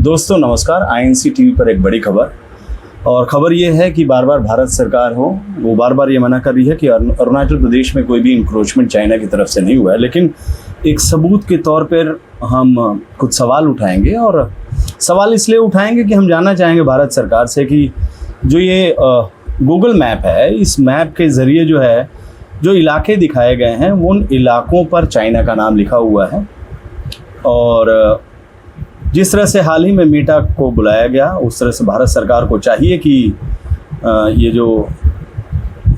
दोस्तों नमस्कार। INC TV पर एक बड़ी खबर, और ख़बर ये है कि बार बार भारत सरकार वो बार बार ये मना कर रही है कि अरुणाचल प्रदेश में कोई भी इंक्रोचमेंट चाइना की तरफ से नहीं हुआ है। लेकिन एक सबूत के तौर पर हम कुछ सवाल उठाएंगे, और सवाल इसलिए उठाएंगे कि हम जानना चाहेंगे भारत सरकार से कि जो ये गूगल मैप है, इस मैप के ज़रिए जो है जो इलाके दिखाए गए हैं उन इलाकों पर चाइना का नाम लिखा हुआ है। और जिस तरह से हाल ही में मेटा को बुलाया गया, उस तरह से भारत सरकार को चाहिए कि ये जो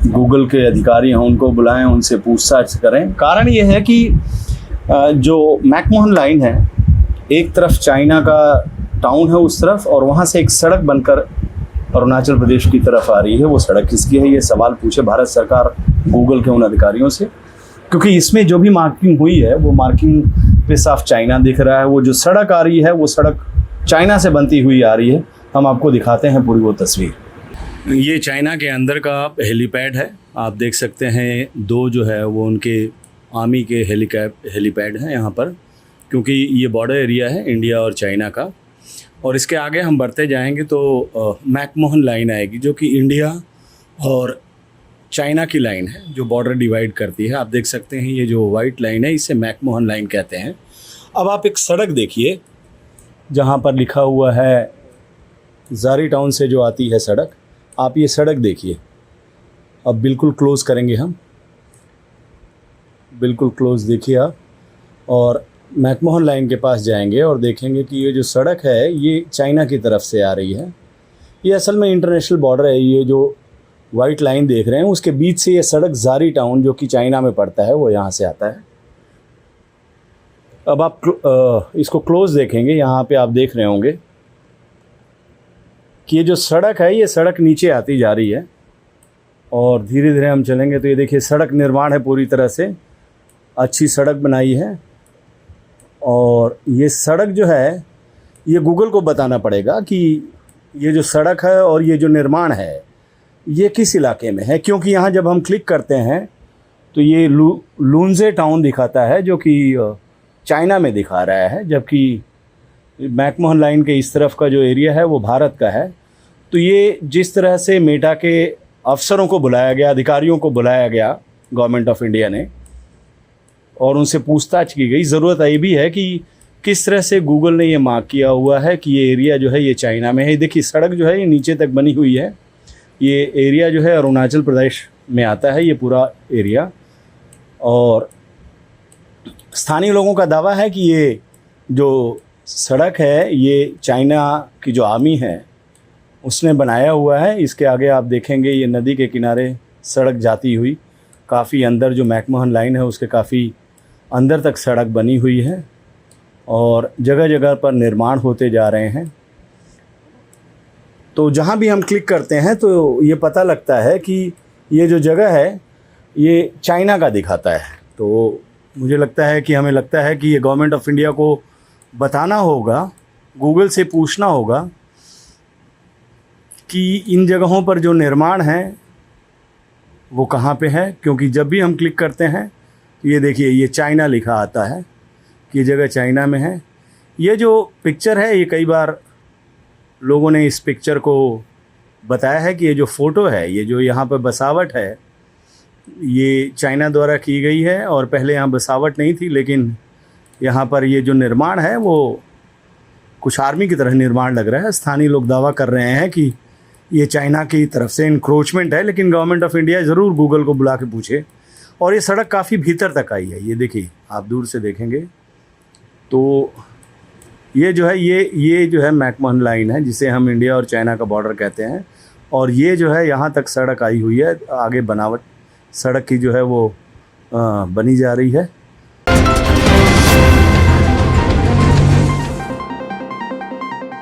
गूगल के अधिकारी हैं उनको बुलाएं, उनसे पूछताछ करें। कारण ये है कि जो मैकमोहन लाइन है, एक तरफ चाइना का टाउन है उस तरफ, और वहाँ से एक सड़क बनकर अरुणाचल प्रदेश की तरफ आ रही है। वो सड़क किसकी है, ये सवाल पूछे भारत सरकार गूगल के उन अधिकारियों से, क्योंकि इसमें जो भी मार्किंग हुई है वो मार्किंग पे साफ चाइना दिख रहा है। वो जो सड़क आ रही है वो सड़क चाइना से बनती हुई आ रही है। हम आपको दिखाते हैं पूरी वो तस्वीर। ये चाइना के अंदर का हेलीपैड है, आप देख सकते हैं। दो जो है वो उनके आर्मी के हेलीपैड हैं यहाँ पर, क्योंकि ये बॉर्डर एरिया है इंडिया और चाइना का। और इसके आगे हम बढ़ते जाएंगे तो मैकमोहन लाइन आएगी, जो कि इंडिया और चाइना की लाइन है जो बॉर्डर डिवाइड करती है। आप देख सकते हैं ये जो वाइट लाइन है इसे मैकमोहन लाइन कहते हैं। अब आप एक सड़क देखिए जहाँ पर लिखा हुआ है ज़ारी टाउन से जो आती है सड़क। आप ये सड़क देखिए। अब बिल्कुल क्लोज़ करेंगे हम, बिल्कुल क्लोज़ देखिए आप, और मैकमोहन लाइन के पास जाएंगे और देखेंगे कि ये जो सड़क है ये चाइना की तरफ से आ रही है। ये असल में इंटरनेशनल बॉर्डर है। ये जो वाइट लाइन देख रहे हैं उसके बीच से ये सड़क ज़ारी टाउन जो कि चाइना में पड़ता है वो यहाँ से आता है। अब आप इसको क्लोज देखेंगे, यहाँ पे आप देख रहे होंगे कि ये जो सड़क है ये सड़क नीचे आती जा रही है, और धीरे धीरे हम चलेंगे तो ये देखिए सड़क निर्माण है, पूरी तरह से अच्छी सड़क बनाई है। और ये सड़क जो है ये गूगल को बताना पड़ेगा कि ये जो सड़क है और ये जो निर्माण है ये किस इलाके में है, क्योंकि यहाँ जब हम क्लिक करते हैं तो ये लुनजे टाउन दिखाता है जो कि चाइना में दिखा रहा है, जबकि मैकमोहन लाइन के इस तरफ का जो एरिया है वो भारत का है। तो ये जिस तरह से मेटा के अफसरों को बुलाया गया, अधिकारियों को बुलाया गया गवर्नमेंट ऑफ इंडिया ने, और उनसे पूछताछ की गई। ज़रूरत ये भी है कि किस तरह से गूगल ने ये मार्क किया हुआ है कि ये एरिया जो है ये चाइना में है। देखिए सड़क जो है ये नीचे तक बनी हुई है। ये एरिया जो है अरुणाचल प्रदेश में आता है, ये पूरा एरिया। और स्थानीय लोगों का दावा है कि ये जो सड़क है ये चाइना की जो आर्मी है उसने बनाया हुआ है। इसके आगे आप देखेंगे ये नदी के किनारे सड़क जाती हुई काफ़ी अंदर, जो मैकमोहन लाइन है उसके काफ़ी अंदर तक सड़क बनी हुई है, और जगह जगह पर निर्माण होते जा रहे हैं। तो जहाँ भी हम क्लिक करते हैं तो ये पता लगता है कि ये जो जगह है ये चाइना का दिखाता है। तो मुझे लगता है कि हमें लगता है कि ये गवर्नमेंट ऑफ इंडिया को बताना होगा, गूगल से पूछना होगा कि इन जगहों पर जो निर्माण है वो कहाँ पे है, क्योंकि जब भी हम क्लिक करते हैं तो ये देखिए ये चाइना लिखा आता है कि ये जगह चाइना में है। ये जो पिक्चर है ये कई बार लोगों ने इस पिक्चर को बताया है कि ये जो फ़ोटो है, ये जो यहाँ पर बसावट है ये चाइना द्वारा की गई है, और पहले यहाँ बसावट नहीं थी। लेकिन यहाँ पर ये जो निर्माण है वो कुछ आर्मी की तरह निर्माण लग रहा है। स्थानीय लोग दावा कर रहे हैं कि ये चाइना की तरफ से इंक्रोचमेंट है, लेकिन गवर्नमेंट ऑफ इंडिया ज़रूर गूगल को बुला के पूछे। और ये सड़क काफ़ी भीतर तक आई है। ये देखिए आप दूर से देखेंगे तो ये जो है ये जो है मैकमोहन लाइन है, जिसे हम इंडिया और चाइना का बॉर्डर कहते हैं। और ये जो है यहाँ तक सड़क आई हुई है, आगे बनावट सड़क की जो है वो बनी जा रही है।